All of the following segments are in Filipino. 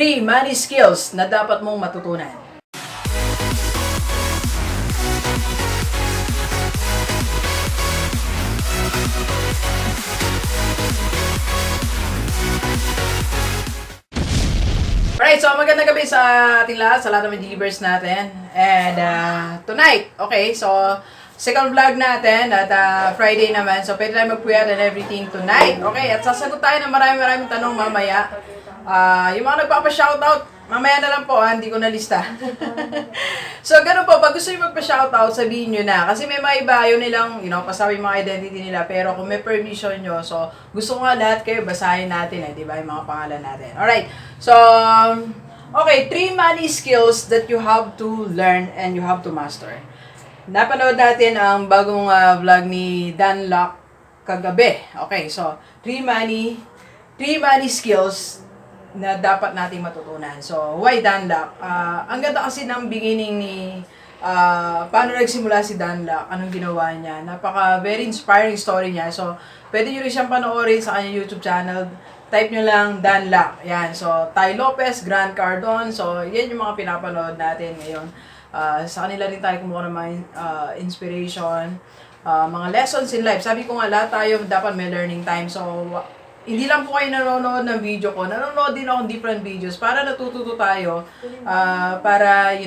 3 money skills na dapat mong matutunan. Alright, so magandang gabi sa ating lahat, sa lahat ng Givers natin. And tonight, okay, so second vlog natin at Friday naman. So pwede tayo magpuyat and everything tonight. Okay, at sasagot tayo ng maraming tanong mamaya. Yung mga nagpapa-shoutout, mamaya na lang po, hindi ko nalista. So ganun po, pag gusto nyo magpa-shoutout, sabihin nyo na. Kasi may mga iba, yun nilang, pasabi yung mga identity nila. Pero kung may permission nyo, so gusto ko nga lahat kayo, basahin natin di ba, yung mga pangalan natin. Alright, so, okay, 3 money skills that you have to learn and you have to master. Napanood natin ang bagong vlog ni Dan Locke kagabi. Okay, so, 3 money skills na dapat nating matutunan. So, why Dan Locke? Ang ganda kasi ng beginning ni paano nagsimula si Dan Locke, anong ginawa niya. Very inspiring story niya. So, pwede nyo rin siyang panoorin sa kanyang YouTube channel. Type nyo lang Dan Locke. Yan. So, Ty Lopez, Grant Cardone. So, yan yung mga pinapanood natin ngayon. Sa kanila rin tayo kumuha ng mga inspiration, mga lessons in life. Sabi ko nga, lahat tayo dapat may learning time. So, hindi lang po kayo nanonood ng video ko. Nanonood din ako ng different videos para natututo tayo. Para,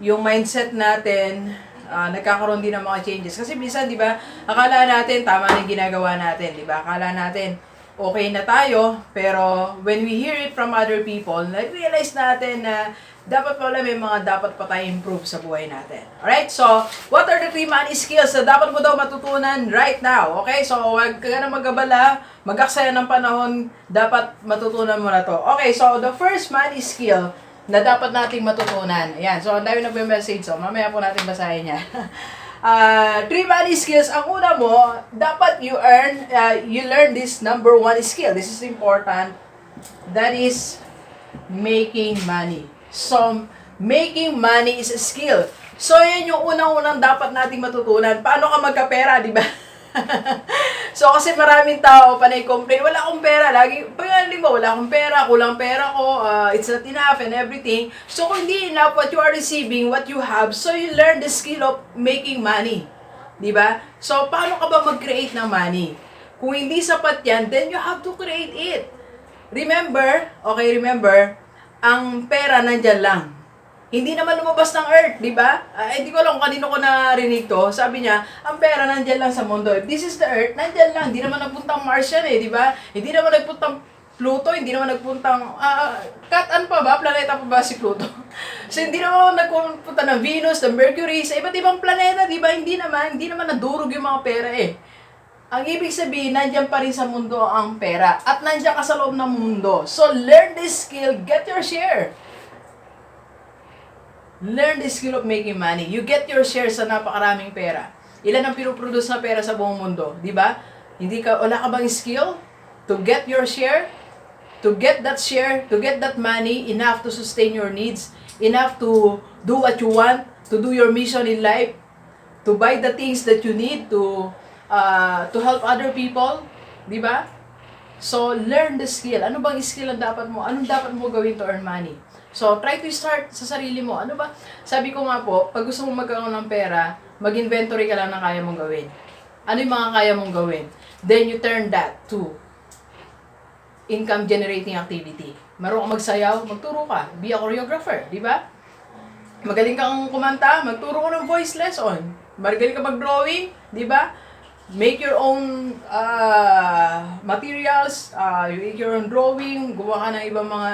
yung mindset natin, nagkakaroon din ng mga changes. Kasi minsan, di ba, akala natin tama na yung ginagawa natin. Di ba? Akala natin okay na tayo. Pero, when we hear it from other people, nag-realize natin na dapat pala may mga dapat pa tayo improve sa buhay natin. Alright? So, what are the 3 money skills na dapat mo daw matutunan right now? Okay? So, huwag ka na mag-abala, mag-aksaya ng panahon, dapat matutunan mo na to. Okay, so the first money skill na dapat nating matutunan. Ayan, so ang dami nagme-message. So, mamaya po natin basahin niya. 3 money skills. Ang una mo, dapat you learn this number 1 skill. This is important. That is making money. So, making money is a skill. So, yan yung unang-unang dapat nating matutunan. Paano ka magkapera, di ba? So, kasi maraming tao panay complain, wala akong pera. Lagi, pag-aling mo, wala akong pera, kulang pera ko, it's not enough and everything. So, kung hindi enough what you are receiving, what you have, so you learn the skill of making money. Di ba? So, paano ka ba mag-create ng money? Kung hindi sapat yan, then you have to create it. Remember, ang pera nandyan lang. Hindi naman lumabas ng earth, di ba? Hindi ko alam kung kanino ko narinig to. Sabi niya, ang pera nandyan lang sa mundo. If this is the earth, nandyan lang. Hindi naman nagpuntang Mars yan di ba? Hindi naman nagpuntang Pluto, hindi naman nagpuntang, Katan pa ba? Planeta pa ba si Pluto? So, hindi naman nagpunta ng Venus, ng Mercury, sa iba't ibang planeta, di ba? Hindi naman nadurog yung mga pera Ang ibig sabihin, nandyan pa rin sa mundo ang pera. At nandyan ka sa loob ng mundo. So, learn this skill, get your share. Learn the skill of making money. You get your share sa napakaraming pera. Ilan ang pinuproduce na pera sa buong mundo? Di ba? Wala ka bang skill to get your share? To get that share, to get that money, enough to sustain your needs, enough to do what you want, to do your mission in life, to buy the things that you need to help other people. Di ba? So, learn the skill. Ano bang skill ang dapat mo? Anong dapat mo gawin to earn money? So, try to start sa sarili mo. Ano ba? Sabi ko nga po, pag gusto mong magkaroon ng pera, mag-inventory ka lang ng kaya mong gawin. Ano yung mga kaya mong gawin? Then you turn that to income-generating activity. Marunong ka magsayaw, magturo ka. Be a choreographer, di ba? Magaling kang kumanta, magturo ka ng voice lesson. Magaling ka mag-drawing, di ba? Make your own materials, make your own drawing, gawa ka ng ibang mga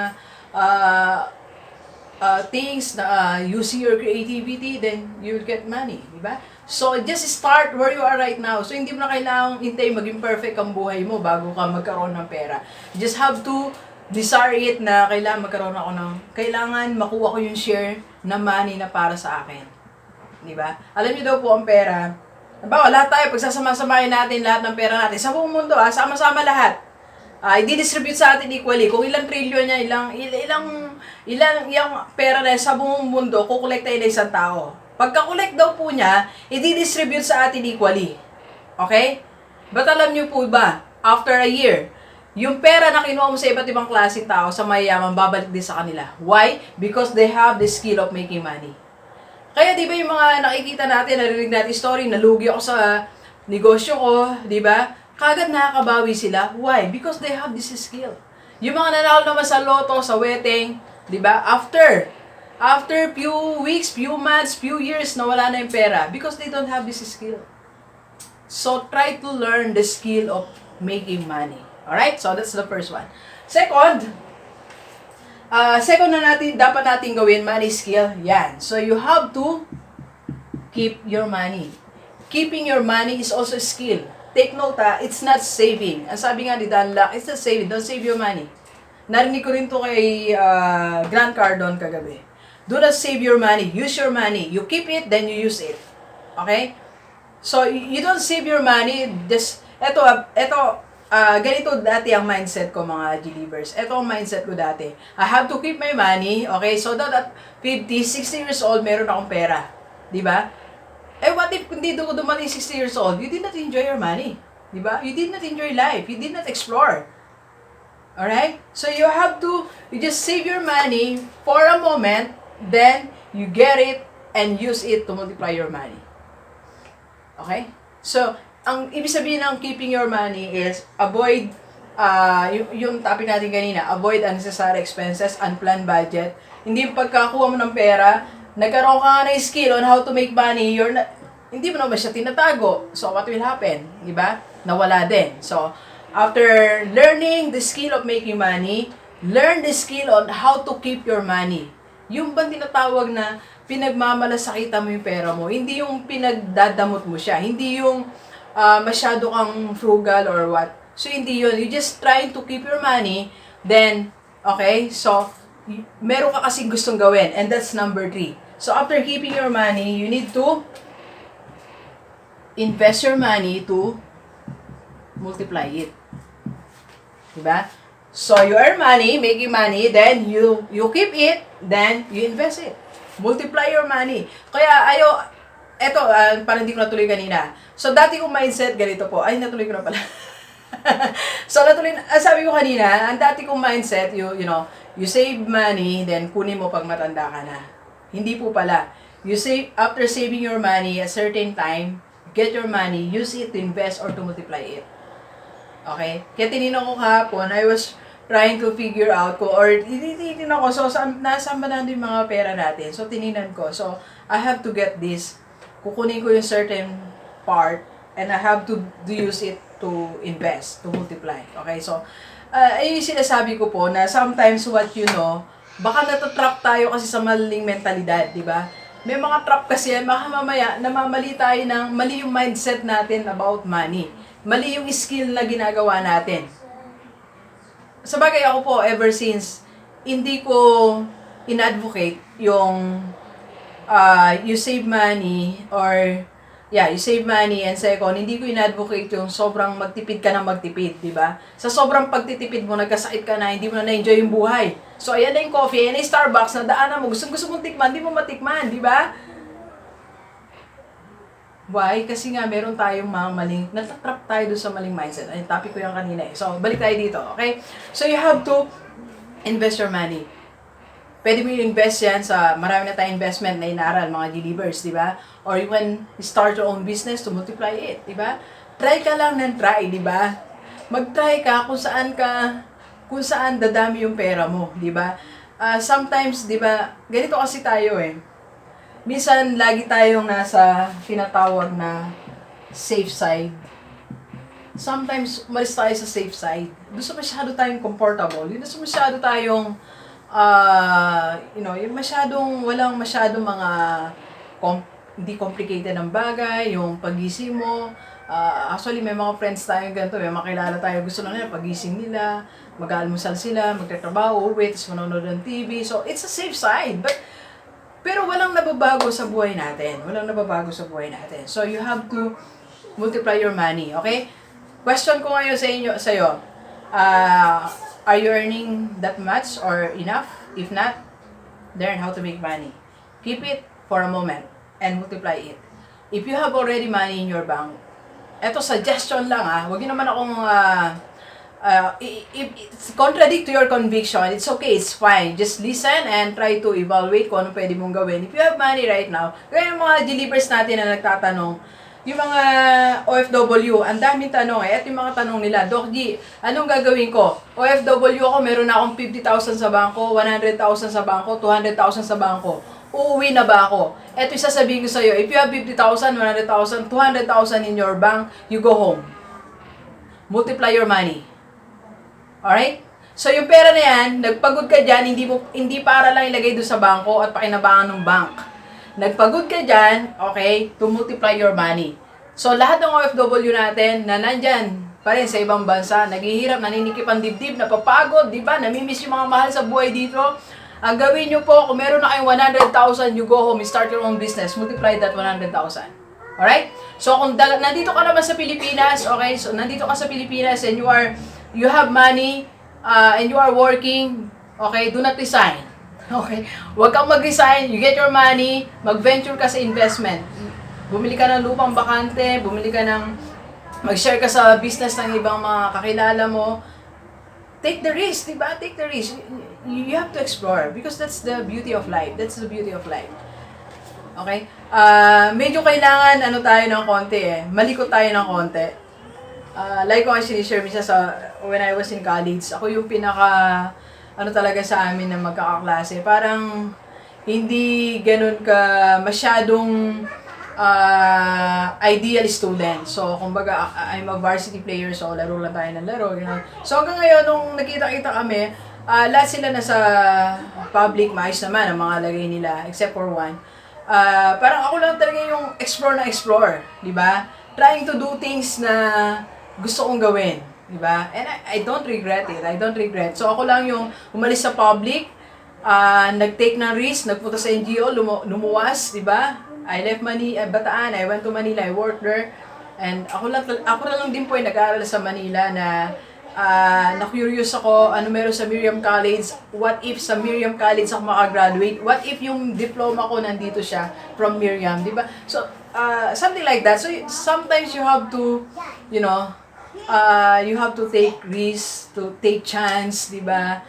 things na using your creativity, then you'll get money, di ba? So, just start where you are right now. So, hindi mo na kailangang hintay maging perfect ang buhay mo bago ka magkaroon ng pera. You just have to desire it na kailangan makuha ko yung share na money na para sa akin. Di ba? Alam niyo daw po ang pera, lahat tayo, pagsasama-samahin natin lahat ng pera natin, sa buong mundo, sama-sama lahat. I-distribute sa atin equally. Kung ilang trillion niya, ilang pera na sa buong mundo, kukolektahin na isang tao. Pagka-collect daw po niya, i-distribute sa atin equally. Okay? But alam niyo po ba, after a year, Yung pera na kinuha mo sa iba't ibang klaseng tao, sa mayayaman, babalik din sa kanila. Why? Because they have the skill of making money. Kaya di ba yung mga nakikita natin, narinig natin story, nalugi ako sa negosyo ko, di ba? Kagad nakakabawi sila. Why? Because they have this skill. Yung mga nanalo naman sa loto, sa wedding, di ba? After few weeks, few months, few years, nawala na yung pera because they don't have this skill. So, try to learn the skill of making money. Alright? So, that's the first one. Second na dapat natin gawin, money skill. Yan. So, you have to keep your money. Keeping your money is also a skill. Take note it's not saving. Ang sabi nga ni Dan Lack, it's not saving. Don't save your money. Narinig ko rin to kay Grant Cardone kagabi. Do not save your money. Use your money. You keep it, then you use it. Okay? So, you don't save your money. Ganito dati ang mindset ko, mga G-Livers. Ito ang mindset ko dati. I have to keep my money, okay? So that at 50, 60 years old, meron akong pera. Diba? What if hindi ko dumating 60 years old? You did not enjoy your money. Diba? You did not enjoy life. You did not explore. Alright? So you just save your money for a moment, then you get it and use it to multiply your money. Okay? So, ang ibig sabihin ng keeping your money is avoid, yung topic natin kanina, avoid unnecessary expenses, unplanned budget. Hindi yung pagkakuha mo ng pera, nagkaroon ka nga ng skill on how to make money, hindi mo naman siya tinatago. So, what will happen? Diba? Nawala din. So, after learning the skill of making money, learn the skill on how to keep your money. Yung bang tinatawag na pinagmamalasakitan mo yung pera mo, hindi yung pinagdadamot mo siya, hindi yung masyado kang frugal or what. So, hindi yun. You just trying to keep your money, then, okay, so, meron ka kasing gustong gawin, and that's number 3. So, after keeping your money, you need to invest your money to multiply it. Diba? So, you earn money, making money, then you keep it, then you invest it. Multiply your money. Kaya, parang hindi ko natuloy kanina. So, dati kong mindset, ganito po. Ay, natuloy ko na pala. So, sabi ko kanina, ang dati kong mindset, you save money, then kunin mo pag matanda ka na. Hindi po pala. You save, after saving your money, a certain time, get your money, use it to invest or to multiply it. Okay? Kaya tinignan ko kahapon, I was trying to figure out tinitignan ko, so, nasaan ba nandun yung mga pera natin? So, tinignan ko. So, I have to get this. Kukunin ko yung certain part, and I have to use it to invest, to multiply. Okay? So, yung sinasabi ko po na sometimes what you know, baka natatrap tayo kasi sa maling mentalidad, di ba? May mga trap kasi yan, baka mamaya namamali tayo ng mali yung mindset natin about money. Mali yung skill na ginagawa natin. Sabagay ako po, ever since, hindi ko in-advocate yung you save money you save money, and second, hindi ko in-advocate yung sobrang magtipid ka ng magtipid, di ba? Sa sobrang pagtitipid mo, nagkasakit ka na, hindi mo na na-enjoy yung buhay. So, ayan na yung coffee, ayan na yung Starbucks, na daanan mo, gusto mong tikman, hindi mo matikman, di ba? Why? Kasi nga, meron tayong mga maling, natatrap tayo doon sa maling mindset. Ay, topic ko yung kanina eh. So, balik tayo dito, okay? So, you have to invest your money. Pwede mo i-invest yan sa, marami na tayong investment na inaaral, mga G-Livers, di ba? Or you can start your own business to multiply it, di ba? Try ka lang ng try, di ba? Mag-try ka kung saan dadami yung pera mo, di ba? Sometimes, di ba, ganito kasi tayo eh. Minsan, lagi tayong nasa tinatawag na safe side. Sometimes, umalis tayo sa safe side. Gusto masyado tayong comfortable. Gusto masyado tayong yung walang masyadong mga hindi complicated ng bagay, yung pagising mo. Actually, may mga friends tayo ganito, may makilala tayo, gusto lang nila, pagising nila, mag-aalmusal sila, magtatrabaho, uwi, tapos manonood ng TV. So, it's a safe side. Pero walang nababago sa buhay natin. So, you have to multiply your money, okay? Question ko ngayon sa'yo, are you earning that much or enough? If not, learn how to make money. Keep it for a moment and multiply it. If you have already money in your bank, eto suggestion lang huwag niyo naman akong If it's contradict to your conviction, it's okay, it's fine. Just listen and try to evaluate kung ano pwede mong gawin. If you have money right now, kaya yung mga delivers natin na nagtatanong, yung mga OFW, ang daming tanong eh. At yung mga tanong nila, Doc G, anong gagawin ko? OFW ako, meron na akong 50,000 sa bangko, 100,000 sa bangko, 200,000 sa bangko. Uuwi na ba ako? Eto yung sasabihin ko sa'yo, if you have 50,000, 100,000, 200,000 in your bank, you go home. Multiply your money. Alright? So yung pera na yan, nagpagod ka dyan, hindi para lang ilagay doon sa bangko at pakinabangan ng bank. Nagpagod ka dyan, okay, to multiply your money. So lahat ng OFW natin na nandyan pa rin sa ibang bansa, naghihirap, naninikip ang dibdib, napapagod, di ba? Namimiss yung mga mahal sa buhay dito. Ang gawin nyo po, kung meron na kayong 100,000, you go home, you start your own business, multiply that 100,000. Alright? So kung nandito ka naman sa Pilipinas, okay, so nandito ka sa Pilipinas and you have money, and you are working, okay, do not resign. Okay? Huwag kang mag-resign, you get your money, mag-venture ka sa investment. Bumili ka ng lupang bakante, mag-share ka sa business ng ibang mga kakilala mo. Take the risk, diba? Take the risk. You have to explore because that's the beauty of life. That's the beauty of life. Okay? Medyo kailangan, tayo ng konti eh. Malikot tayo ng konti. Like ko nga sinishare minsan when I was in college, ako yung talaga sa amin na magkakaklase. Parang hindi ganun ka masyadong ideal student. So, kumbaga, I'm a varsity player, so laro lang tayo ng laro. So, hanggang ngayon, nung nakita-kita kami, lahat sila nasa public, maayos naman ang mga lagay nila, except for one. Parang ako lang talaga yung explore, di ba? Trying to do things na gusto kong gawin, di ba? And I don't regret it. I don't regret. So ako lang yung umalis sa public, nag-take ng risk, nagpunta sa NGO, lumuwas, di ba? I left Bataan, I went to Manila, I worked there. And ako lang din po yung nag-aaral sa Manila na-curious ako, ano meron sa Miriam College, what if sa Miriam College ako makagraduate, what if yung diploma ko nandito siya from Miriam, di ba? So, something like that. So, sometimes you have to, you have to take risks, to take chance, di ba?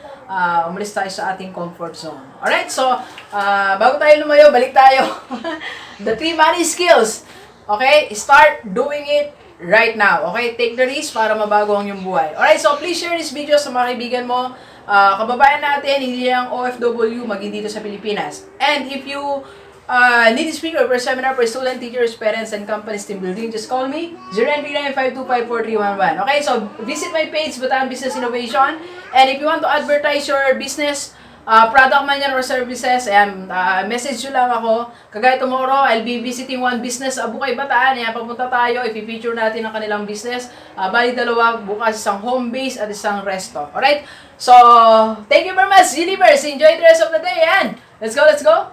Umalis tayo sa ating comfort zone. Alright, so, bago tayo lumayo, balik tayo. The 3 money skills. Okay, start doing it right now. Okay, take the risk para mabago ang iyong buhay. Alright, so please share this video sa mga kaibigan mo. Kababayan natin, hindi lang OFW, maging dito sa Pilipinas. And if you need to speak or for seminar for student, teachers, parents, and companies team building, just call me 0939-525-4311. Okay, so visit my page, Bataan Business Innovation. And if you want to advertise your business, product man yan or services, message nyo lang ako. Kagaya tomorrow, I'll be visiting one business Bukay Bataan. Papunta tayo, i-feature natin ang kanilang business. Bali dalawa, bukas isang home base at isang resto. Alright? So, thank you very much, Universe. Enjoy the rest of the day and let's go, let's go!